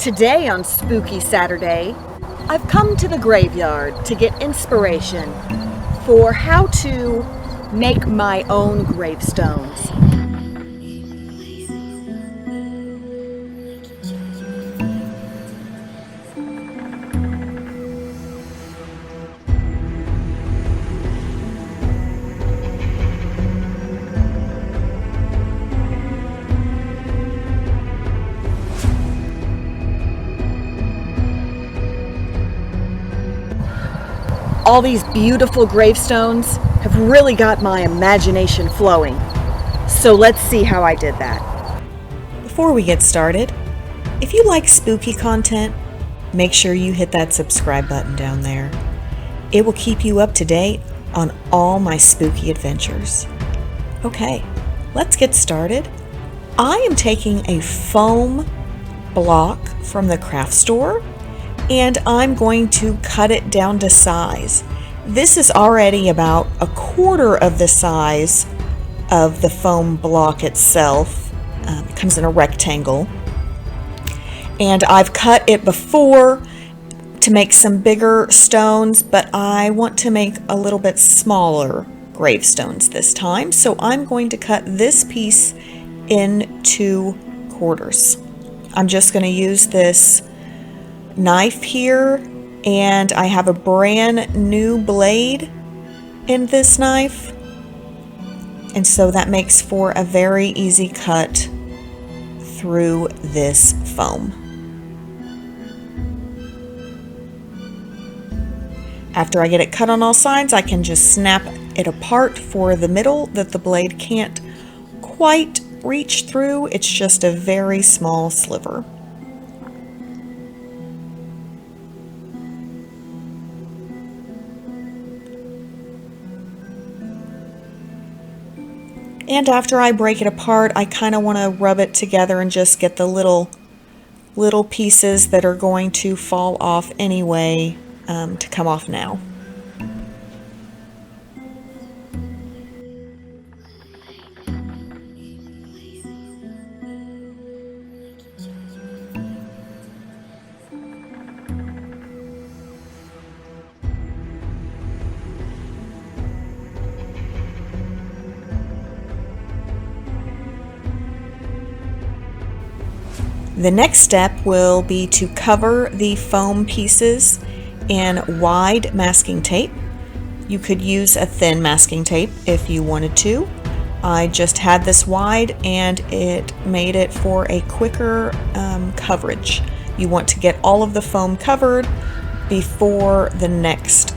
Today on Spooky Saturday, I've come to the graveyard to get inspiration for how to make my own gravestones. All these beautiful gravestones have really got my imagination flowing. So let's see how I did that. Before we get started, if you like spooky content, make sure you hit that subscribe button down there. It will keep you up to date on all my spooky adventures. Okay, let's get started. I am taking a foam block from the craft store and I'm going to cut it down to size. This is already about a quarter of the size of the foam block itself. It comes in a rectangle. And I've cut it before to make some bigger stones, but I want to make a little bit smaller gravestones this time. So I'm going to cut this piece in 2 quarters. I'm just going to use this knife here, and I have a brand new blade in this knife, and so that makes for a very easy cut through this foam. After I get it cut on all sides, I can just snap it apart for the middle that the blade can't quite reach through. It's just a very small sliver. And after I break it apart, I kind of want to rub it together and just get the little pieces that are going to fall off anyway to come off now. The next step will be to cover the foam pieces in wide masking tape. You could use a thin masking tape if you wanted to. I just had this wide and it made it for a quicker coverage. You want to get all of the foam covered before the next.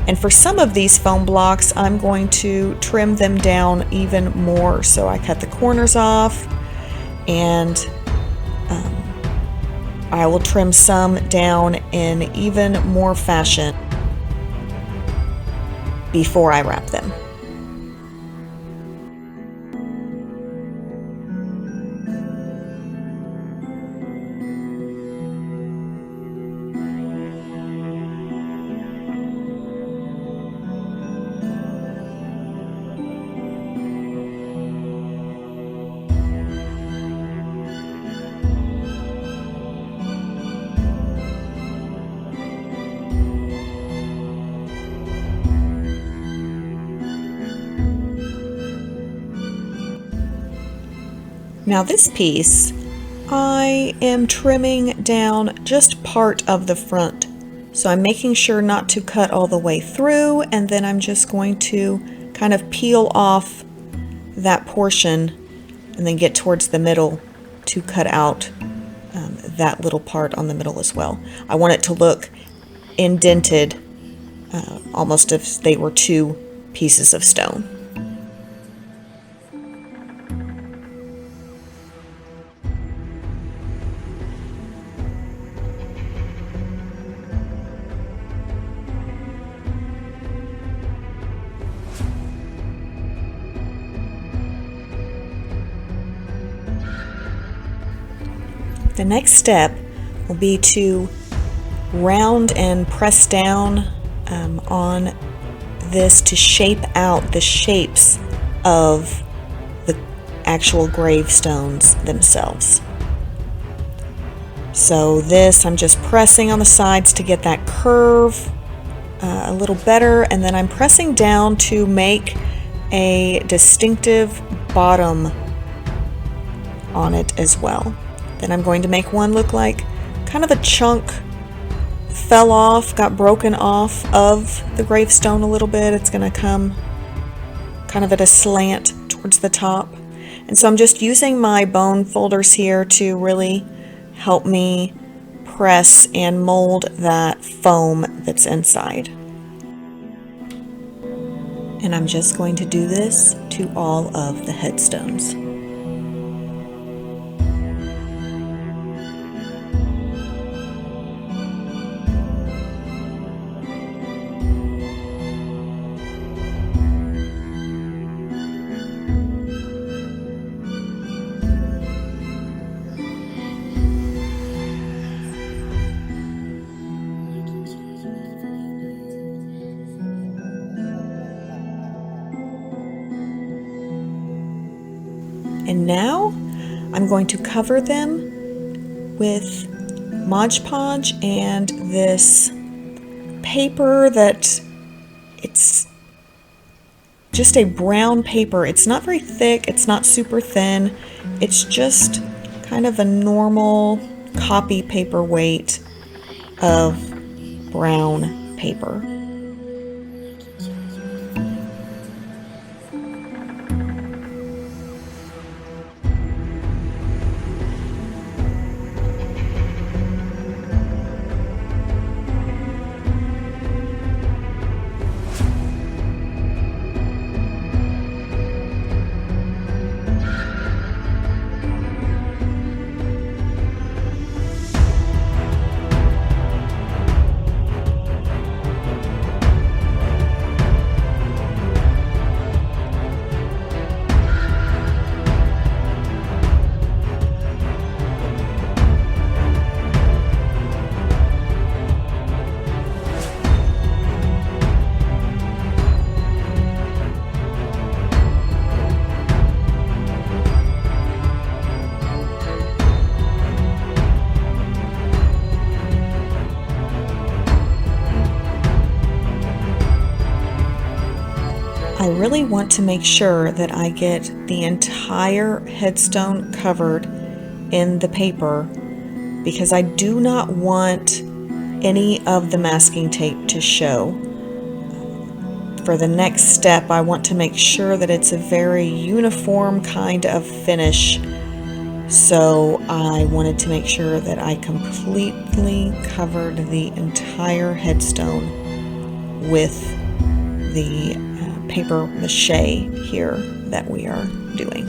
And for some of these foam blocks, I'm going to trim them down even more. So I cut the corners off, and I will trim some down in even more fashion before I wrap them. Now this piece, I am trimming down just part of the front. So I'm making sure not to cut all the way through, and then I'm just going to kind of peel off that portion and then get towards the middle to cut out that little part on the middle as well. I want it to look indented, almost as if they were 2 pieces of stone. The next step will be to round and press down on this to shape out the shapes of the actual gravestones themselves. So this, I'm just pressing on the sides to get that curve a little better, and then I'm pressing down to make a distinctive bottom on it as well. Then I'm going to make one look like kind of a chunk fell off, got broken off of the gravestone a little bit. It's going to come kind of at a slant towards the top. And so I'm just using my bone folders here to really help me press and mold that foam that's inside. And I'm just going to do this to all of the headstones. And now I'm going to cover them with Mod Podge and this paper that it's just a brown paper. It's not very thick, it's not super thin, it's just kind of a normal copy paper weight of brown paper. I really want to make sure that I get the entire headstone covered in the paper because I do not want any of the masking tape to show. For the next step, I want to make sure that it's a very uniform kind of finish. So I wanted to make sure that I completely covered the entire headstone with the paper mache here that we are doing.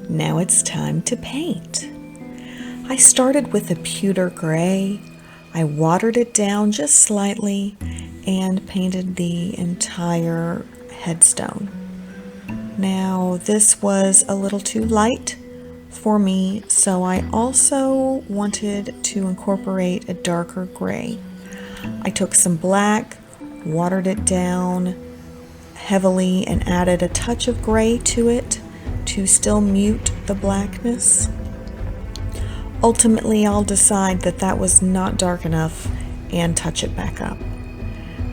Now it's time to paint. I started with a pewter gray. I watered it down just slightly and painted the entire headstone. Now this was a little too light for me, so I also wanted to incorporate a darker gray. I took some black, watered it down heavily, and added a touch of gray to it to still mute the blackness. Ultimately, I'll decide that that was not dark enough and touch it back up.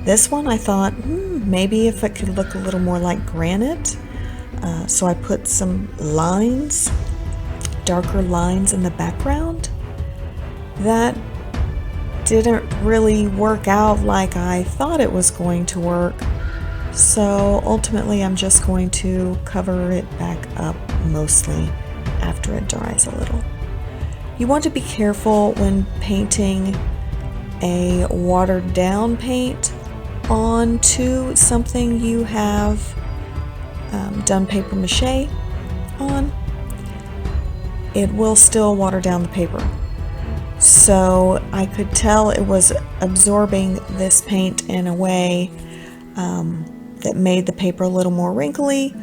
This one I thought, maybe if it could look a little more like granite. So I put some lines, darker lines in the background. That didn't really work out like I thought it was going to work. So ultimately I'm just going to cover it back up mostly after it dries a little. You want to be careful when painting a watered down paint onto something you have done paper mache on. It will still water down the paper. so I could tell it was absorbing this paint in a way that made the paper a little more wrinkly.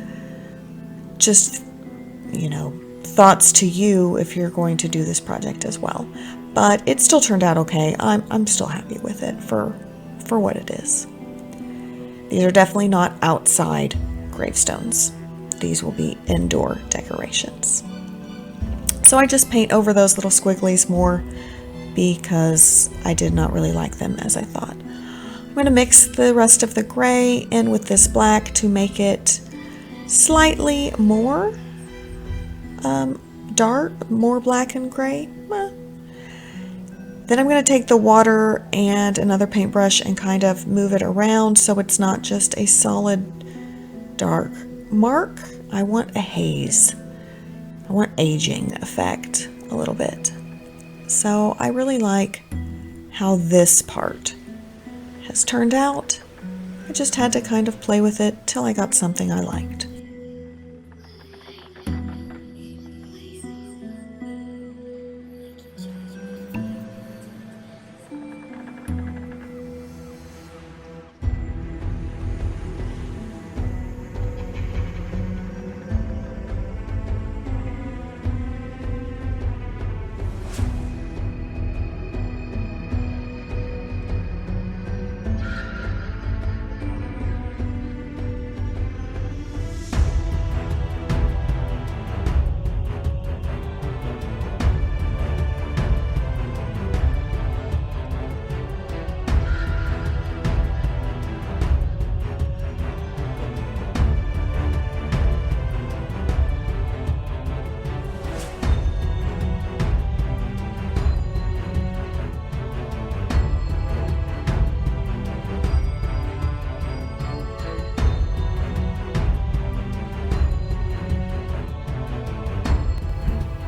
Just, thoughts to you if you're going to do this project as well. But it still turned out okay. I'm still happy with it for what it is. These are definitely not outside gravestones. These will be indoor decorations. So I just paint over those little squigglies more because I did not really like them as I thought. I'm going to mix the rest of the gray in with this black to make it slightly more dark, more black and gray. Then I'm going to take the water and another paintbrush and kind of move it around so it's not just a solid dark mark. I want a haze. I want aging effect a little bit. So I really like how this part has turned out. I just had to kind of play with it till I got something I liked.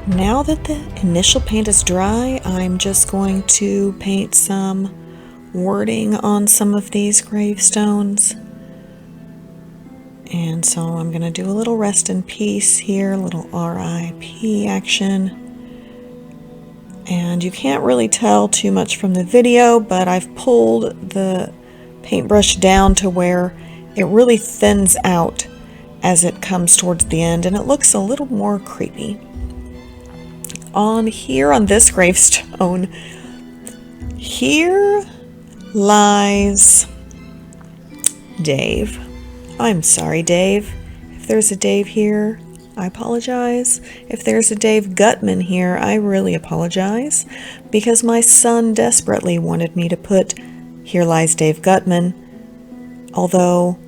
Now that the initial paint is dry, I'm just going to paint some wording on some of these gravestones. And so I'm going to do a little rest in peace here, a little RIP action. And you can't really tell too much from the video, but I've pulled the paintbrush down to where it really thins out as it comes towards the end, and it looks a little more creepy. On this gravestone, here lies Dave. I'm sorry, Dave. If there's a Dave here, I apologize. If there's a Dave Gutman here, I really apologize, because my son desperately wanted me to put "Here lies Dave Gutman." Although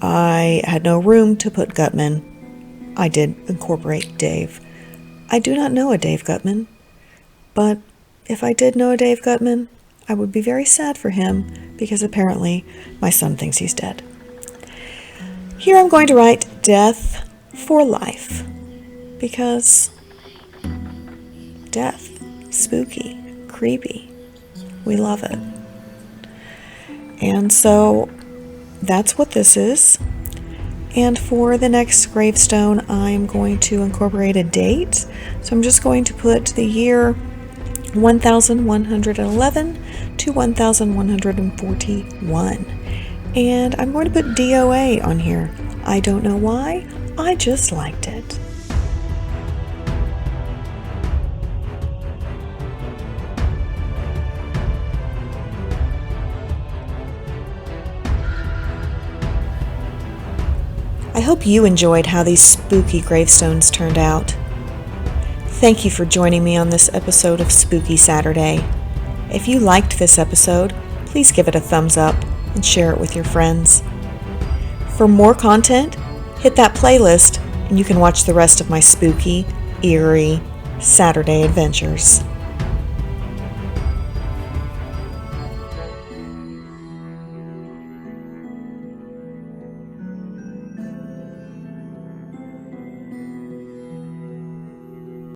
I had no room to put Gutman, I did incorporate Dave. I do not know a Dave Gutman, but if I did know a Dave Gutman, I would be very sad for him, because apparently my son thinks he's dead. Here I'm going to write "Death for Life," because death, spooky, creepy, we love it. And so that's what this is. And for the next gravestone, I'm going to incorporate a date. So I'm just going to put the year 1111 to 1141. And I'm going to put DOA on here. I don't know why, I just liked it. I hope you enjoyed how these spooky gravestones turned out. Thank you for joining me on this episode of Spooky Saturday. If you liked this episode, please give it a thumbs up and share it with your friends. For more content, hit that playlist and you can watch the rest of my spooky, eerie Saturday adventures.